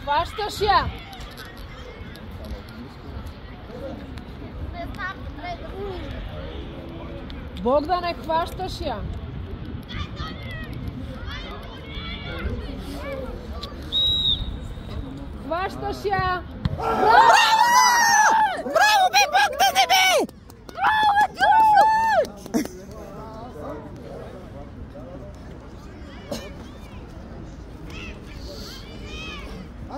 хващаш я! Богдане, хващаш я! Хващаш я! Браво! Браво, бе, Богдане, бе! Браво, Дюшо!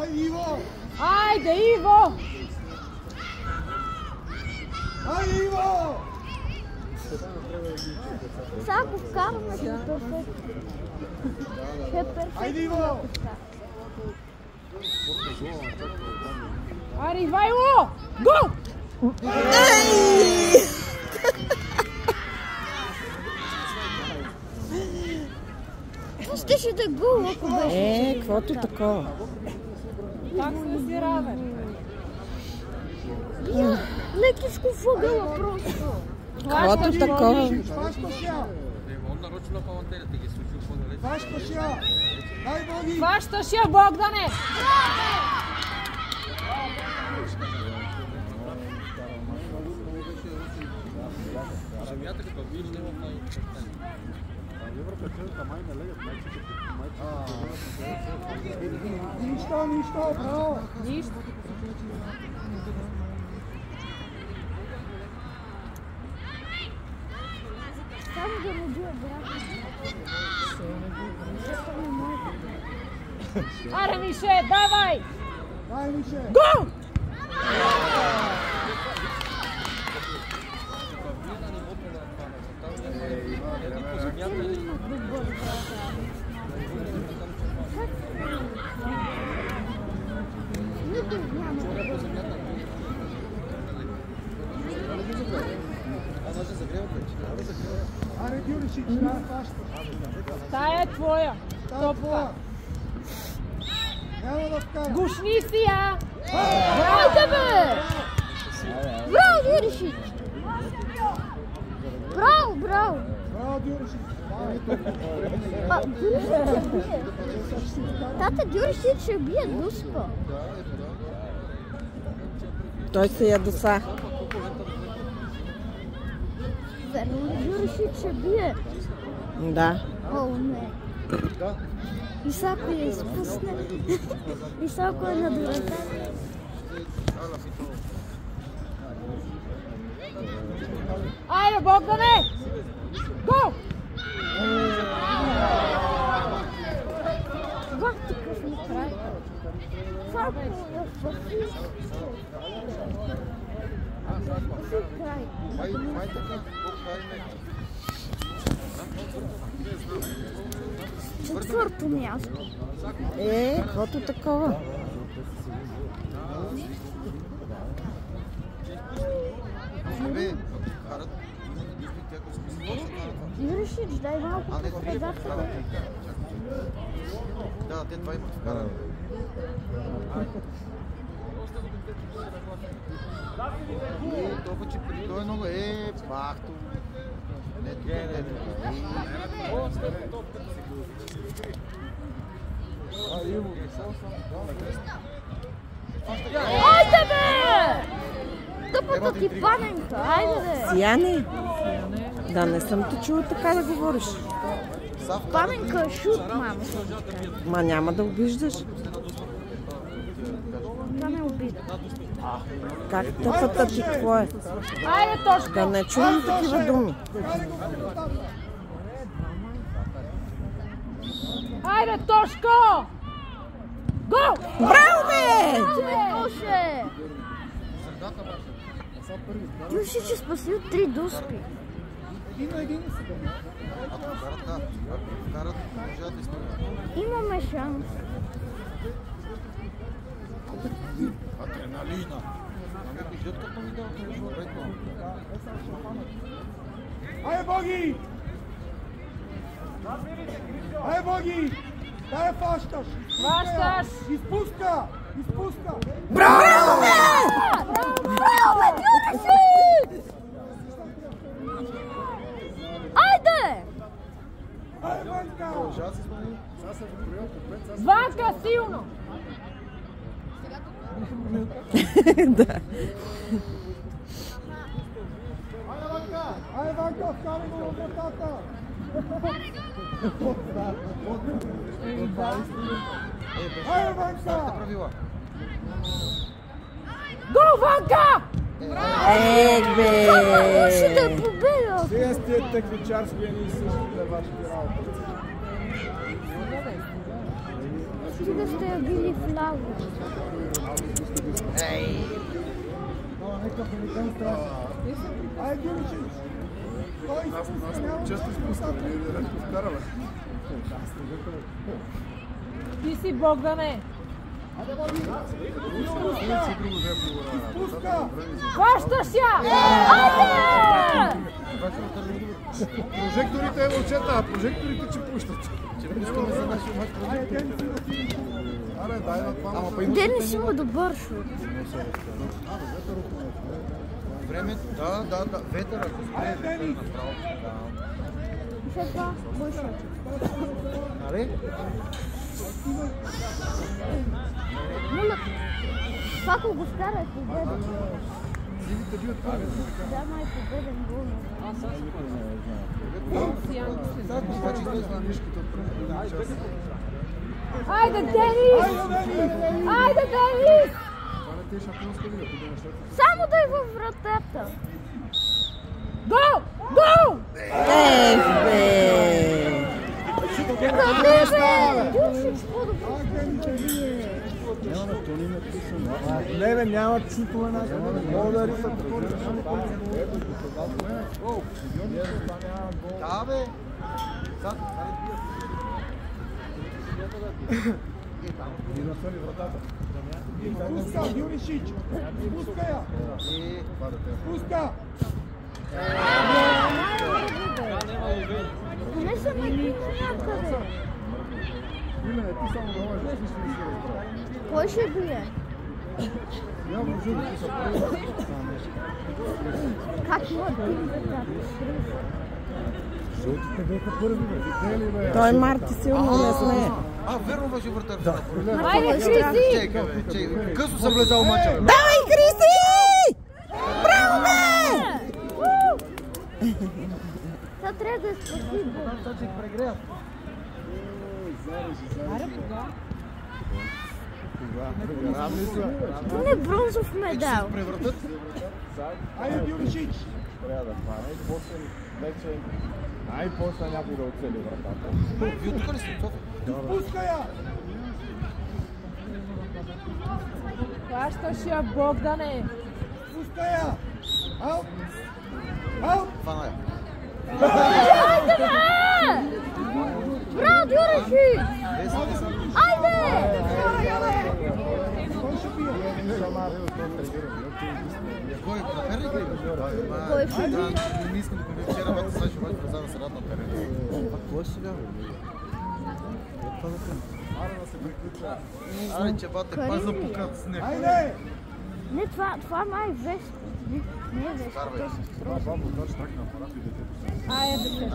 Айде, Иво! Айде, Иво! Айде, Иво! Сега го вкараме като Айде, Иво! Айде, Ивайло! Гол! Щеше да гол, ако беше. Каквото такова. Пак сме си равен. Лекичко въгъла просто. Каквото такова. Хващаш я! Хващаш я! Дай, Боги! Хващаш я, Богдане! Нищо, браво! Нищо. Само да не бия брат. Аре, Мише, давай! Дай, Мише! Гол! Аре, Дюришич, дай, хващаш! Тая е твоя. Топка. Няма да вкара! Гушни си я! Айде, бе! Браво, Дюришич! Браво, браво! Браво, Дюришич! Дюришич ще бие. Тата, Дюришич ще бие дуспа. Той се ядоса. Верно, Дюришич ще бие. Да. О, не. Исако я изпусне. Исако е на дурата. Айде, Богдане! Гол! Бах, такъв ми край. Фако е в край. Четвърто място. Каквото такова. Юришич, дай малко показателя. Да, те това имат вкаране. Толкова, че преди той е много бахто. Не, тук е Айде, бе! Тъпата ти паненка, айде, бе! Сияне? Да, не съм те чула така да говориш. Паненка е шут, мама. Ма няма да обиждаш. Това не обида. Как тъпата ти, какво е? Айде, Тошко! Да не чувам такива думи. Айде, Тошко! Гол! Браво, бе! Тоше! Юришич ще спаси от 3 дуспи. Ако вкарат, може да изпълнят. Имаме шанс. Адреналина. Айде, Боги! Айде, Боги! Дай я фащаш! Хващаш! Изпуска! Изпуска! Браво, бе! Браво, бе, Дюришич! Айде! Айде, Ванка! Ванка, силно! Да. Айде, Ванка, вкарай го в вратата! Айде, Ванка! Go, Ванка! Бе! Ще да е победа! Сега с тия текличарски едни и същи да вашите работа. Стига сте я били вляво. Нека великан страшно. Айде, Гюричич! Той изпуска, няма Често изпускам, ние да повкараме. Ти си Богдане! изпуска! Хващаш я! Айде! Прожекторите е момчета, прожекторите че пущат. Че пускаме за нашия мач прожекторите. Аре, дай на това. Денис има добър шут. Време, да, ветър, ако спре, ветър направо. След това мой шут. Нали? Моля, това ако го вкара е победен. Силите бият това. Да, май победен гол. Значи излезна мишката от предния част. Айде, Денис! Айде, Денис! Това не те шампионска лига, ти да нещата. Само да е във вратата. Go! Go! Бе! Дюшич по-добре. Не бе, няма чутове на мога да рисат. Да, бе! Спуска, Гюричич! Спуска я! Спуска! Не съм някъде. Имене, ти само да можеш да си Кой ще бие? Явно жълти са прави. Как има да Жълтите беха първи, бе. Видели, бе. Той Марти силно не смее. Верно беше вратар. Айде, Криси! Чекай, бе. Късо съм влезал мача, бе. Давай, Криси! Браво, бе! Това трябва да е спасибо. Не бронзов медал. Превратът. Айде, Гюричич! Трябва да хвана и после вече най-после някой да оцели вратата. Вие тук ли сте? Спуска я! Хващаш я, Богдане! Спуска я! Аут! Аут! Фана я. Браво, Дюричи! Айде! Кой ще бие? Кой? На терен ли? Кой ще бие? Не искам да коментирам вчера, бата сега ще бъде презана с рад на терен. Кой сега, бе? Ара да се приключва. Знай, че бата е пак запукат с него. Айде! Не, това май е вест. Не е вест. Айде, бе!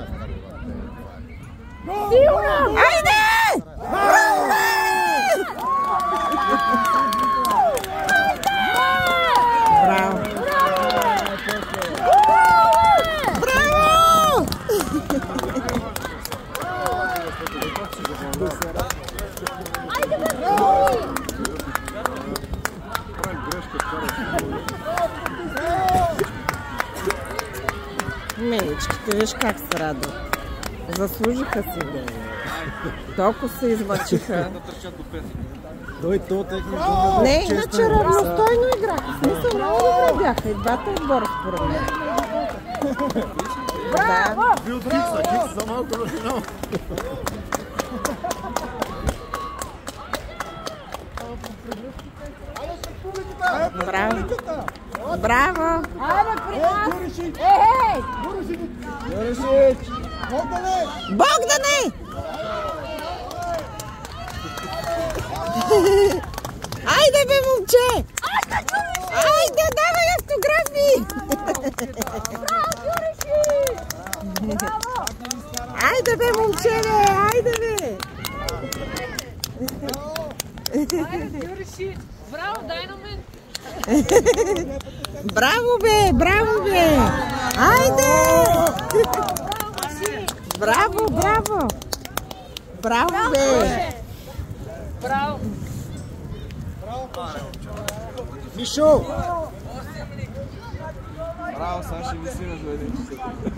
Гол! Силно! Айде! Браво, бе! Браво! Браво! Айде, бе, Дюри! Миличките, виж как се радват. Заслужиха си, бе. Толкова се измъчиха. Не, иначе равностойно играха. В смисъл, много добре бяха. И двата отбора, според мен. Да. Бил Кикса за малко на финал. Браво. Браво. Айде, при нас! Гюричич! Ей! Гюричич! Богдане! Богдане! Айде, бе, момче! Айде, давай автографи! Айде, бе, момче, бе! Айде, бе! Айде, Дюричи! Браво, дай на мен! Браво, бе! Браво, бе! Айде! Браво, браво! Браво, бе! Браво! Мишо! Bravo, Saša, vi svi nas gledajte.